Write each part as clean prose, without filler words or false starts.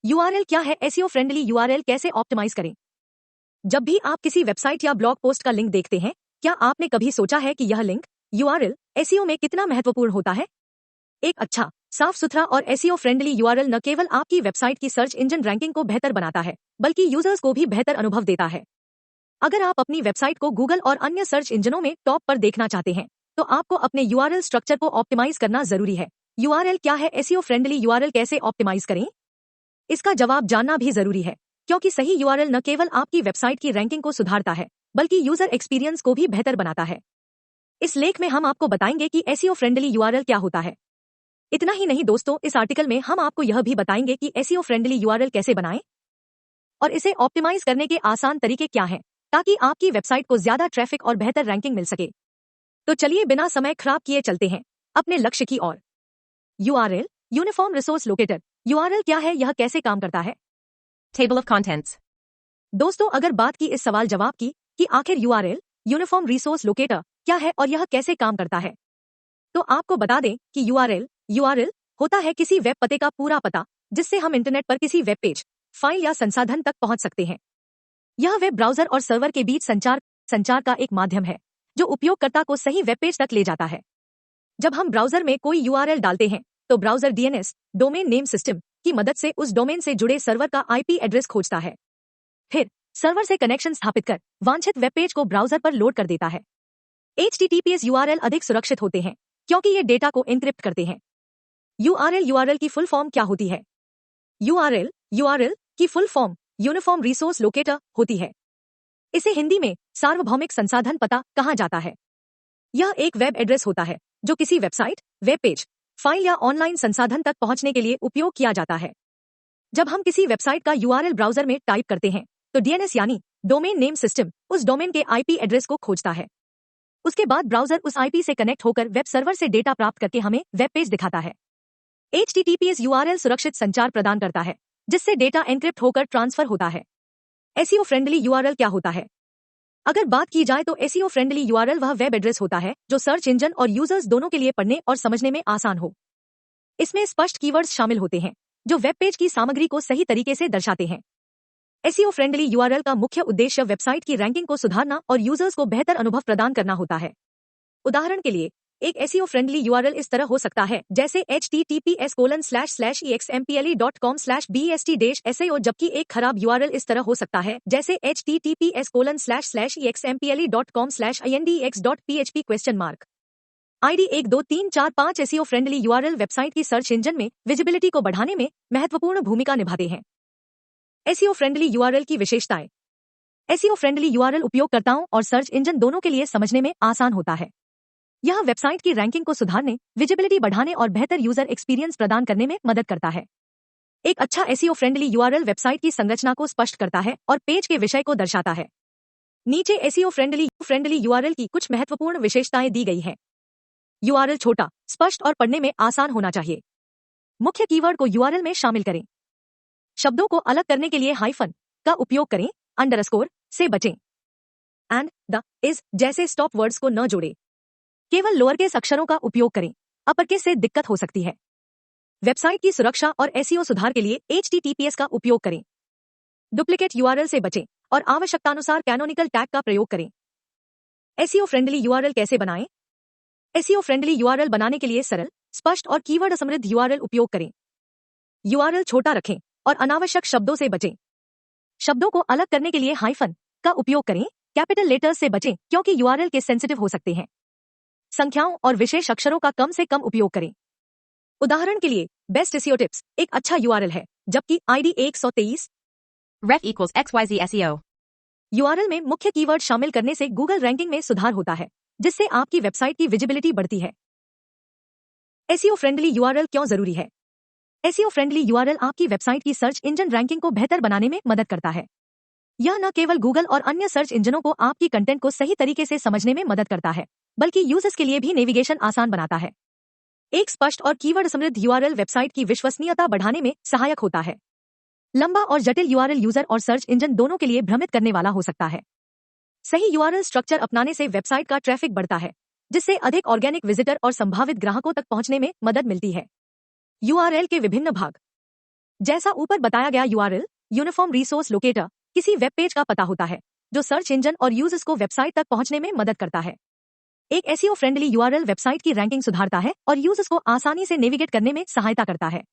URL क्या है? SEO friendly URL कैसे ऑप्टिमाइज करें? जब भी आप किसी वेबसाइट या ब्लॉग पोस्ट का लिंक देखते हैं, क्या आपने कभी सोचा है कि यह लिंक यूआरएल एसईओ में कितना महत्वपूर्ण होता है? एक अच्छा, साफ सुथरा और एसईओ फ्रेंडली यूआरएल न केवल आपकी वेबसाइट की सर्च इंजन रैंकिंग को बेहतर बनाता है, बल्कि यूजर्स को भी बेहतर अनुभव देता है। अगर आप अपनी वेबसाइट को गूगल और अन्य सर्च इंजनों में टॉप पर देखना चाहते हैं, तो आपको अपने यूआरएल स्ट्रक्चर को ऑप्टिमाइज करना जरूरी है। यूआरएल क्या है? एसईओ फ्रेंडली यूआरएल कैसे ऑप्टिमाइज करें? इसका जवाब जानना भी जरूरी है, क्योंकि सही यूआरएल न केवल आपकी वेबसाइट की रैंकिंग को सुधारता है, बल्कि यूजर एक्सपीरियंस को भी बेहतर बनाता है। इस लेख में हम आपको बताएंगे कि एसईओ फ्रेंडली यूआरएल क्या होता है। इतना ही नहीं दोस्तों, इस आर्टिकल में हम आपको यह भी बताएंगे कि एसईओ फ्रेंडली यूआरएल कैसे बनाएं और इसे ऑप्टिमाइज करने के आसान तरीके क्या हैं, ताकि आपकी वेबसाइट को ज्यादा ट्रैफिक और बेहतर रैंकिंग मिल सके। तो चलिए बिना समय खराब किए चलते हैं अपने लक्ष्य की ओर। URL uniform resource locator. URL क्या है? यह कैसे काम करता है? Table of contents. दोस्तों, अगर बात की इस सवाल जवाब की कि आखिर यूआरएल यूनिफॉर्म रिसोर्स लोकेटर क्या है और यह कैसे काम करता है, तो आपको बता दें कि यूआरएल होता है किसी वेब पते का पूरा पता, जिससे हम इंटरनेट पर किसी वेब पेज, फाइल या संसाधन तक पहुंच सकते हैं। यह वेब ब्राउजर और सर्वर के बीच संचार का एक माध्यम है, जो उपयोगकर्ता को सही वेब पेज तक ले जाता है। जब हम ब्राउजर में कोई यूआरएल डालते हैं, तो browser DNS domain name system की मदद से उस डोमेन से जुड़े सर्वर का आईपी एड्रेस खोजता है। फिर सर्वर से कनेक्शन स्थापित कर वांछित वेब पेज को ब्राउजर पर लोड कर देता है। HTTPS यूआरएल अधिक सुरक्षित होते हैं, क्योंकि ये डेटा को एन्क्रिप्ट करते हैं। यूआरएल की फुल फॉर्म क्या होती है? यूआरएल की full form uniform resource locator होती है। इसे हिंदी में सार्वभौमिक संसाधन पता कहा जाता है। यह एक वेब एड्रेस होता है, जो किसी वेबसाइट, वेब पेज, फाइल या ऑनलाइन संसाधन तक पहुंचने के लिए उपयोग किया जाता है। जब हम किसी वेबसाइट का यूआरएल ब्राउजर में टाइप करते हैं, तो डीएनएस यानी डोमेन नेम सिस्टम उस डोमेन के आईपी एड्रेस को खोजता है। उसके बाद ब्राउजर उस आईपी से कनेक्ट होकर वेब सर्वर से डेटा प्राप्त करके हमें वेब पेज दिखाता है। HTTPS यूआरएल सुरक्षित संचार प्रदान करता है, जिससे डेटा एन्क्रिप्ट होकर ट्रांसफर होता है। एसईओ फ्रेंडली यूआरएल क्या होता है? अगर बात की जाए तो एसईओ फ्रेंडली यूआरएल वह वेब एड्रेस होता है जो सर्च इंजन और यूजर्स दोनों के लिए पढ़ने और समझने में आसान हो। इसमें स्पष्ट कीवर्ड्स शामिल होते हैं, जो वेब पेज की सामग्री को सही तरीके से दर्शाते हैं। एसईओ फ्रेंडली यूआरएल का मुख्य उद्देश्य वेबसाइट की रैंकिंग को सुधारना और यूजर्स को बेहतर अनुभव प्रदान करना होता है। उदाहरण के लिए, एक एसईओ फ्रेंडली यूआरएल इस तरह हो सकता है, जैसे https://exmple.com/bst-sao, जबकि एक खराब यूआरएल इस तरह हो सकता है, जैसे https://exmple.com/index.php?। ID 1 2 3 4 5 SEO friendly URL website की सर्च इंजन में विजिबिलिटी को बढ़ाने में महत्वपूर्ण भूमिका निभाते हैं। एसईओ फ्रेंडली यूआरएल की विशेषताएं। एसईओ फ्रेंडली यूआरएल उपयोगकर्ताओं और सर्च इंजन दोनों के लिए समझने में आसान होता है। यह वेबसाइट की रैंकिंग को सुधारने, विजिबिलिटी बढ़ाने और बेहतर यूजर एक्सपीरियंस प्रदान करने में मदद करता है। एक अच्छा एसईओ फ्रेंडली यूआरएल वेबसाइट की संरचना को स्पष्ट करता है और पेज के विषय को दर्शाता है। नीचे एसईओ फ्रेंडली यूआरएल की कुछ महत्वपूर्ण विशेषताएं दी गई हैं। यूआरएल छोटा, स्पष्ट और पढ़ने में आसान होना चाहिए। मुख्य कीवर्ड को यूआरएल में शामिल करें। शब्दों को अलग करने के लिए हाइफन का उपयोग करें, अंडरस्कोर से बचें। एंड, द, इज जैसे स्टॉप वर्ड्स को न जोड़ें। केवल लोअरकेस अक्षरों का उपयोग करें, अपरकेस से दिक्कत हो सकती है। वेबसाइट की सुरक्षा और एसईओ सुधार के लिए HTTPS का उपयोग करें। डुप्लीकेट यूआरएल से बचें और आवश्यकतानुसार कैनोनिकल टैग का प्रयोग करें। एसईओ फ्रेंडली यूआरएल कैसे बनाएं? एसईओ फ्रेंडली यूआरएल बनाने के लिए सरल, स्पष्ट और कीवर्ड समृद्ध यूआरएल उपयोग करें। यूआरएल छोटा रखें और अनावश्यक शब्दों से बचें। शब्दों को अलग करने के लिए हाइफन का उपयोग करें, कैपिटल लेटर्स से बचें, क्योंकि यूआरएल के सेंसिटिव हो सकते हैं। संख्याओं और विशेष अक्षरों का कम से कम उपयोग करें। उदाहरण के लिए, बेस्ट एसईओ टिप्स एक अच्छा यूआरएल है, जबकि ID 123 Ref equals XYZ SEO. URL में मुख्य कीवर्ड शामिल करने से गूगल रैंकिंग में सुधार होता है, जिससे आपकी वेबसाइट की विजिबिलिटी बढ़ती है। एसईओ फ्रेंडली यूआरएल क्यों जरूरी है? एसईओ फ्रेंडली यूआरएल आपकी वेबसाइट की सर्च इंजन रैंकिंग को बेहतर बनाने में मदद करता है। यह न केवल गूगल और अन्य सर्च इंजनों को आपकी कंटेंट को सही तरीके से समझने में मदद करता है, बल्कि यूजर्स के लिए भी नेविगेशन आसान बनाता है। एक स्पष्ट और कीवर्ड समृद्ध यूआरएल वेबसाइट की विश्वसनीयता बढ़ाने में सहायक होता है। लंबा और जटिल यूआरएल यूजर और सर्च इंजन दोनों के लिए भ्रमित करने वाला हो सकता है। सही यूआरएल स्ट्रक्चर अपनाने से वेबसाइट का ट्रैफिक बढ़ता है, जिससे अधिक ऑर्गेनिक विजिटर और संभावित ग्राहकों तक पहुंचने में मदद मिलती है। यूआरएल के विभिन्न भाग। जैसा ऊपर बताया गया यूआरएल यूनिफॉर्म रिसोर्स लोकेटर किसी वेब पेज का पता होता है जो सर्च इंजन और यूजर्स को वेबसाइट तक पहुंचने में मदद करता है। एक एसईओ फ्रेंडली यूआरएल वेबसाइट की रैंकिंग सुधारता है और यूजर्स को आसानी से नेविगेट करने में सहायता करता है।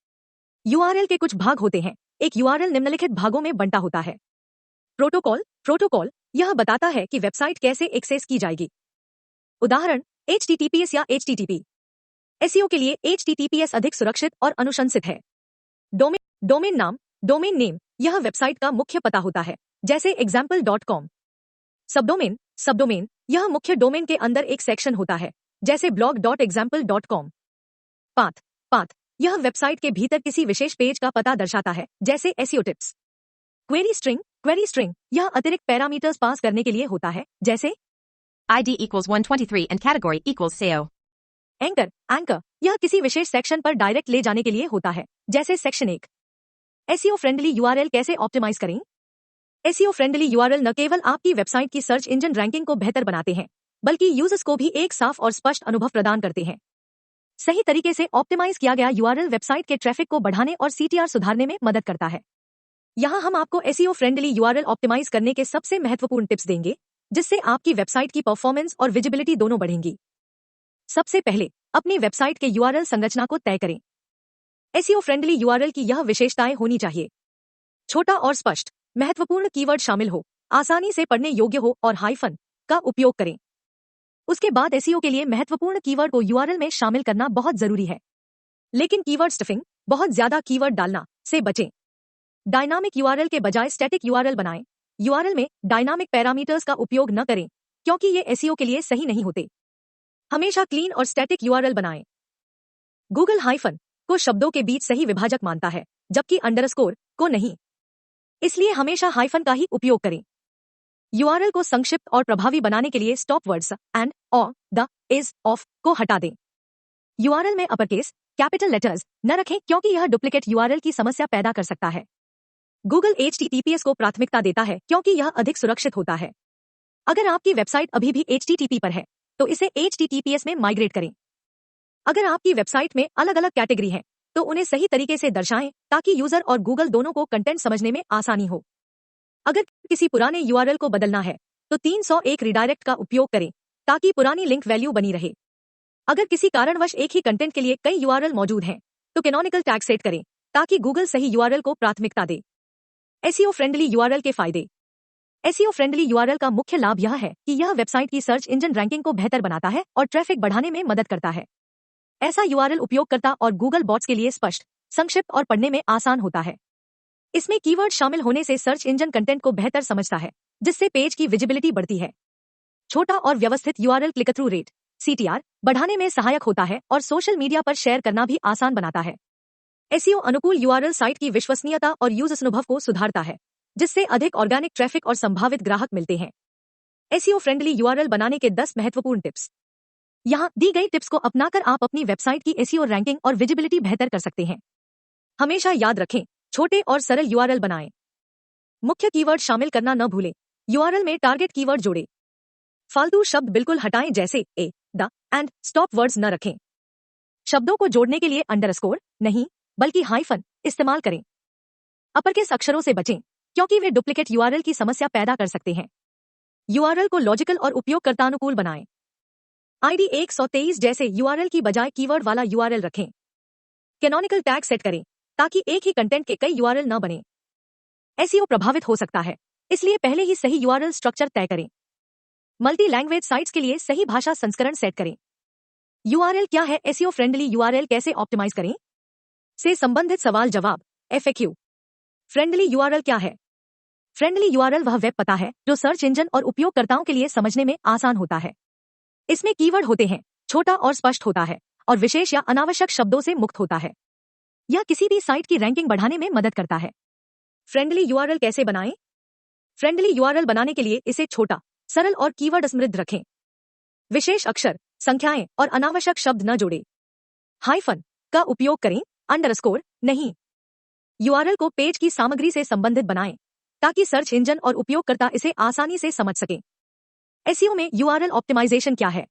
यूआरएल के कुछ भाग होते हैं। एक यूआरएल निम्नलिखित भागों में बंटा होता है। प्रोटोकॉल यह बताता है कि वेबसाइट कैसे एक्सेस की जाएगी। उदाहरण HTTPS या HTTP। एसईओ के लिए HTTPS अधिक सुरक्षित और अनुशंसित है। डोमेन नेम यह वेबसाइट का मुख्य पता होता है, जैसे example.com। सबडोमेन यह मुख्य डोमेन के अंदर एक सेक्शन होता है, जैसे blog.example.com। पाथ यह वेबसाइट के भीतर किसी विशेष पेज का पता दर्शाता है, जैसे एसईओ टिप्स। क्वेरी स्ट्रिंग यह अतिरिक्त पैरामीटर्स पास करने के लिए होता है, जैसे ID equals 123 and category equals SEO. Anchor यह किसी विशेष सेक्शन पर डायरेक्ट ले जाने के लिए होता है, जैसे सेक्शन 1। एसईओ फ्रेंडली यूआरएल कैसे ऑप्टिमाइज करें? एसईओ फ्रेंडली यूआरएल न केवल आपकी वेबसाइट की सर्च इंजन रैंकिंग को बेहतर बनाते हैं, बल्कि यूजर्स को भी एक साफ और स्पष्ट अनुभव प्रदान करते हैं। सही तरीके से ऑप्टिमाइज किया गया यूआरएल वेबसाइट के ट्रैफिक को बढ़ाने और सीटीआर सुधारने में मदद करता है। यहाँ हम आपको एसईओ फ्रेंडली यूआरएल ऑप्टिमाइज करने के सबसे महत्वपूर्ण टिप्स देंगे, जिससे आपकी वेबसाइट की परफॉर्मेंस और विजिबिलिटी दोनों बढ़ेंगी। सबसे पहले अपनी वेबसाइट के यूआरएल संरचना को तय करें। एसईओ फ्रेंडली यूआरएल की यह विशेषताएं होनी चाहिए। छोटा और स्पष्ट, महत्वपूर्ण कीवर्ड शामिल हो, आसानी से पढ़ने योग्य हो और हाइफन का उपयोग करें। उसके बाद एसईओ के लिए महत्वपूर्ण कीवर्ड को यूआरएल में शामिल करना बहुत जरूरी है। लेकिन कीवर्ड स्टफिंग, बहुत ज्यादा कीवर्ड डालना से बचें। डायनामिक यूआरएल के बजाय स्टैटिक यूआरएल बनाएं। यूआरएल में डायनामिक पैरामीटर्स का उपयोग न करें, क्योंकि ये एसईओ के लिए सही नहीं होते। हमेशा क्लीन और स्टैटिक यूआरएल बनाएं। गूगल हाइफन को शब्दों के बीच सही विभाजक मानता है, जबकि अंडरस्कोर को नहीं। इसलिए हमेशा हाइफन का ही उपयोग करें। यूआरएल को संक्षिप्त और प्रभावी बनाने के लिए स्टॉप वर्ड्स एंड, और, द, इज, ऑफ को हटा दें। यूआरएल में अपरकेस, कैपिटल लेटर्स न रखें, क्योंकि यह डुप्लीकेट यूआरएल की समस्या पैदा कर सकता है। गूगल HTTPS को प्राथमिकता देता है, क्योंकि यह अधिक सुरक्षित होता है। अगर आपकी वेबसाइट अभी भी HTTP पर है, तो इसे HTTPS में माइग्रेट करें। अगर आपकी वेबसाइट में अलग अलग कैटेगरी हैं, तो उन्हें सही तरीके से दर्शाएं, ताकि यूजर और गूगल दोनों को कंटेंट समझने में आसानी हो। अगर किसी पुराने यूआरएल को बदलना है, तो 301 रिडायरेक्ट का उपयोग करें, ताकि पुरानी लिंक वैल्यू बनी रहे। अगर किसी कारणवश एक ही कंटेंट के लिए कई यूआरएल मौजूद हैं, तो कैनोनिकल टैग सेट करें, ताकि गूगल सही यूआरएल को प्राथमिकता दे। एसईओ फ्रेंडली यूआरएल के फायदे। एसईओ फ्रेंडली यूआरएल का मुख्य लाभ यह है कि यह वेबसाइट की सर्च इंजन रैंकिंग को बेहतर बनाता है और ट्रैफिक बढ़ाने में मदद करता है। ऐसा यूआरएल उपयोगकर्ता और गूगल बॉट्स के लिए स्पष्ट, संक्षिप्त और पढ़ने में आसान होता है। इसमें कीवर्ड शामिल होने से सर्च इंजन कंटेंट को बेहतर समझता है, जिससे पेज की विजिबिलिटी बढ़ती है। छोटा और व्यवस्थित URL click through rate CTR बढ़ाने में सहायक होता है और सोशल मीडिया पर शेयर करना भी आसान बनाता है। एसईओ अनुकूल यूआरएल साइट की विश्वसनीयता और यूजर्स अनुभव को सुधारता है, जिससे अधिक ऑर्गेनिक ट्रैफिक और संभावित ग्राहक मिलते हैं। एसईओ फ्रेंडली यूआरएल बनाने के 10 महत्वपूर्ण टिप्स। यहाँ दी गई टिप्स को अपनाकर आप अपनी वेबसाइट की एसईओ रैंकिंग और विजिबिलिटी बेहतर कर सकते हैं। हमेशा याद रखें, छोटे और सरल यूआरएल बनाएं। मुख्य कीवर्ड शामिल करना न भूलें। यूआरएल में टारगेट कीवर्ड जोड़ें। फालतू शब्द बिल्कुल हटाएं, जैसे ए, द, एंड, स्टॉप वर्ड्स न रखें। शब्दों को जोड़ने के लिए अंडरस्कोर नहीं, बल्कि हाइफन इस्तेमाल करें। अपरकेस अक्षरों से बचें, क्योंकि वे डुप्लीकेट यूआरएल की समस्या पैदा कर सकते हैं। यूआरएल को लॉजिकल और उपयोगकर्तानुकूल बनाएं। ID 123 जैसे यूआरएल की बजाय कीवर्ड वाला यूआरएल रखें। कैनोनिकल टैग सेट करें, ताकि एक ही कंटेंट के कई यूआरएल न बने। एसईओ प्रभावित हो सकता है, इसलिए पहले ही सही यूआरएल स्ट्रक्चर तय करें। मल्टी लैंग्वेज साइट्स के लिए सही भाषा संस्करण सेट करें। यूआरएल क्या है? एसईओ फ्रेंडली यूआरएल कैसे ऑप्टिमाइज करें से संबंधित सवाल जवाब। FAQ। फ्रेंडली यूआरएल क्या है? फ्रेंडली यूआरएल वह वेब पता है जो सर्च इंजन और उपयोगकर्ताओं के लिए समझने में आसान होता है। इसमें कीवर्ड होते हैं, छोटा और स्पष्ट होता है, और विशेष या अनावश्यक शब्दों से मुक्त होता है। यह किसी भी साइट की रैंकिंग बढ़ाने में मदद करता है। फ्रेंडली यूआरएल कैसे बनाएं? फ्रेंडली यूआरएल बनाने के लिए इसे छोटा, सरल और कीवर्ड समृद्ध रखें। विशेष अक्षर, संख्याएं और अनावश्यक शब्द न जोड़ें। हाइफन का उपयोग करें, अंडरस्कोर नहीं। यूआरएल को पेज की सामग्री से संबंधित बनाएं, ताकि सर्च इंजन और उपयोगकर्ता इसे आसानी से समझ सकें। एसईओ में यूआरएल ऑप्टिमाइजेशन क्या है?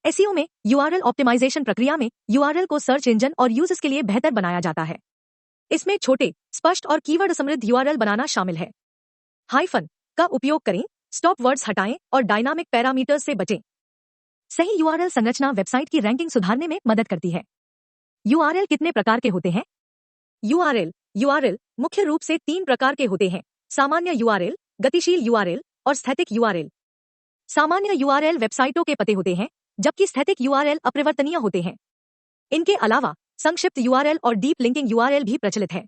एसईओ में यूआरएल ऑप्टिमाइजेशन प्रक्रिया में यूआरएल को सर्च इंजन और यूजर्स के लिए बेहतर बनाया जाता है। इसमें छोटे, स्पष्ट और कीवर्ड समृद्ध यूआरएल बनाना शामिल है। हाइफन का उपयोग करें, स्टॉप वर्ड्स हटाएं और डायनामिक पैरामीटर्स से बचें। सही यूआरएल संरचना वेबसाइट की रैंकिंग सुधारने में मदद करती है। यूआरएल कितने प्रकार के होते हैं? यूआरएल मुख्य रूप से 3 प्रकार के होते हैं: सामान्य यूआरएल, गतिशील यूआरएल और स्थैतिक यूआरएल। सामान्य यूआरएल वेबसाइटों के पते होते हैं, जबकि स्थैतिक यूआरएल अपरिवर्तनीय होते हैं। इनके अलावा संक्षिप्त यूआरएल और डीप लिंकिंग यूआरएल भी प्रचलित है।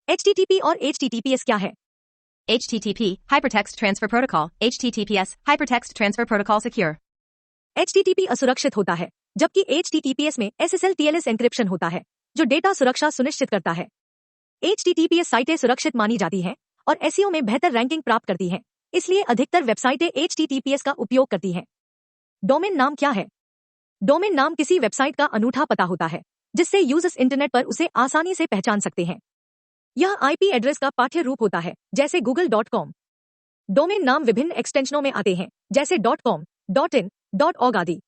HTTP और HTTPS क्या है? HTTP, Hypertext Transfer Protocol, HTTPS, Hypertext Transfer Protocol Secure. HTTP असुरक्षित होता है, जबकि HTTPS में SSL TLS एन्क्रिप्शन होता है, जो डेटा सुरक्षा सुनिश्चित करता है। HTTPS साइटें सुरक्षित मानी जाती हैं और SEO में बेहतर रैंकिंग प्राप्त करती हैं, इसलिए अधिकतर वेबसाइटें HTTPS का उपयोग करती हैं। डोमेन नाम क्या है? डोमेन नाम किसी वेबसाइट का अनूठा पता होता है, जिससे यूजर्स इंटरनेट पर उसे आसानी से पहचान सकते हैं। यह IP एड्रेस का पाठ्य रूप होता है, जैसे google.com। डोमेन नाम विभिन्न एक्सटेंशनों में आते हैं, जैसे .com, .in, .org आदि।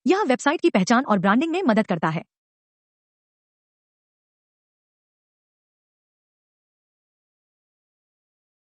यह वेबसाइट की पहचान और ब्रांडिंग में मदद करता है।